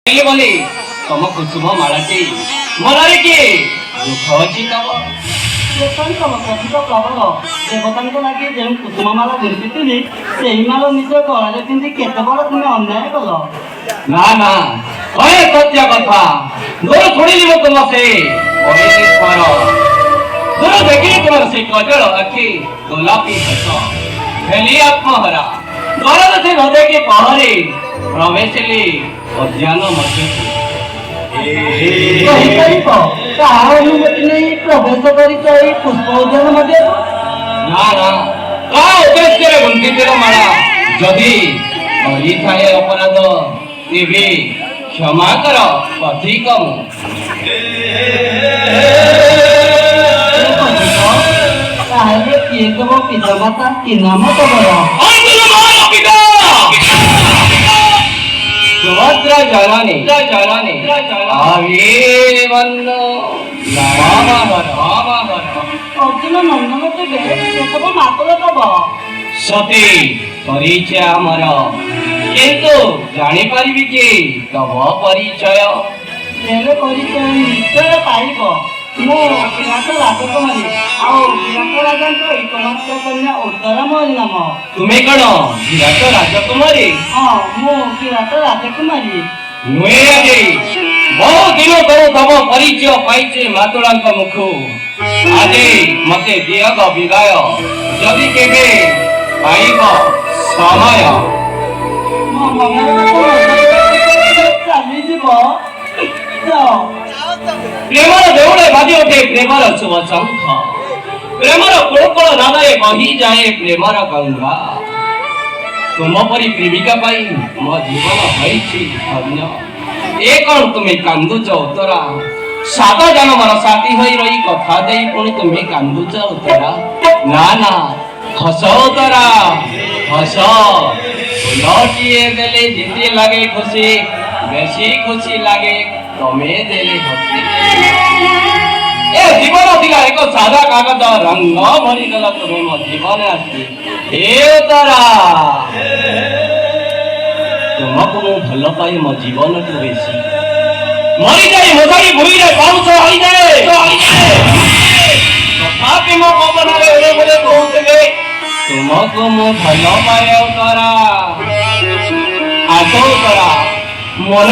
ये बोली तुम कुसुम मालाटी मनारे की दुख अछि तब ଲୋକଙ୍କ ଅଧିକ ପ୍ରବଳ ଦେବତାଙ୍କ ଲାଗି ଯେଉଁ କୁସୁମ ମାଳ ଗୁନ୍ଥିଥିଲି ସେହି ମାଳ ନିଜ ଗଳାରେ ପିନ୍ଧି କେତେ ବଡ଼ ତୁମେ ଅନ୍ୟାୟ କଲ। ना ना कहे सत्य कथा दूर थोड़ी जीव तुम से परमेश्वर दूर देखिए तुम से कजल आखि गोलापी हस हेली आत्महरा गरज से हृदय के पहरे प्रवेश ली अज्ञान मध्य କହିପାରିବ କାହାର ଅନୁମତି ନେଇ ପ୍ରବେଶ କରିଛ ଏହି ପୁଷ୍ପ ଉଦ୍ୟାନ ମଧ୍ୟରୁ? ना ना का उद्देश्य गुंथित माला जदि କରିଥାଏ ଅପରାଧ ତେବେ କ୍ଷମା କର ଅଧିକ ମୁଁ ତାହେଲେ କିଏ ତମ ପିତାମାତା କି ନାମ ତମର? सुभद्रा जननी अभिमन्यु ଅର୍ଜୁନ ନନ୍ଦନ ତେବେ ସେସବୁ ମାତୃ ତବ। ସତୀ ପରିଚୟ ଆମର କିନ୍ତୁ ଜାଣିପାରିବି କି ତବ ପରିଚୟ ତେବେ ପରିଚୟ ନିଶ୍ଚୟ ପାଇବ। ମୁଁ ବିରାଟ ରାଜକୁମାରୀ ଆଉ ବିରାଟ ରାଜାଙ୍କ ଏକମାତ୍ର କନ୍ୟା ଉତ୍ତରା ମୋରି ନାମ। ତୁମେ କଣ ବିରାଟ ରାଜକୁମାରୀ? ହଁ ମୁଁ ବିରାଟ ରାଜକୁମାରୀ। ନୁହେଁ ଆଜି ବହୁ ଦିନ ତଳୁ ତମ ପରିଚୟ ପାଇଛି ମାତୁଳାଙ୍କ ମୁଖୁ ଆଜି ମତେ ଦିଅ ବିଦାୟ ଯଦି କେବେ ପାଇବ ସମୟ ମୋ ମନରେ ଚାଲିଯିବ। ପ୍ରେମର ଦେଉଳେ ବାଜି ଉଠେ ପ୍ରେମର ଶୁଭ ଶଙ୍ଖ ପ୍ରେମର କୁଳକୁଳ ନାଦରେ ବହିଯାଏ ପ୍ରେମର ଗଙ୍ଗା ତୁମ ପରି ପ୍ରେମିକା ପାଇଁ ମୋ ଜୀବନ ହୋଇଛି ଧନ୍ୟ ଏ କଣ ତୁମେ କାନ୍ଦୁଛ ଉତ୍ତରା ସାତ ଜନ୍ମର ସାଥୀ ହୋଇ ରହି କଥା ଦେଇ ପୁଣି ତୁମେ କାନ୍ଦୁଛ ଉତ୍ତରା ନା ନା ହସ ଉତ୍ତରା ହସ ଫୁଲଟିଏ ଦେଲେ ଯେତେ ଲାଗେ ଖୁସି ବେଶୀ ଖୁସି ଲାଗେ ତମେ ଦେଲେ ହସି ଏ ଜୀବନ ଥିଲା ଏକ ସାଦା କାଗଜ ରଙ୍ଗ ଭରିଦେଲ ତୁମେ ମୋ ଜୀବନ ଆସି ହେ ଉତ୍ତରା ତୁମକୁ ମୁଁ ଭଲ ପାଇ ମୋ ଜୀବନଠୁ ବେଶୀ ମରିଯାଏ ମଶାରୀ ଭୂଇଁରେ ପାଉଛ ହୋଇଯାଏ ତଥାପି ମୋ ପବନରେ ଉଡ଼େ ଉଡ଼େ କହୁଥିବେ ତୁମକୁ ମୁଁ ଭଲ ପାଏ ଉତ୍ତରା ଆସ ଉତ୍ତରା ମନ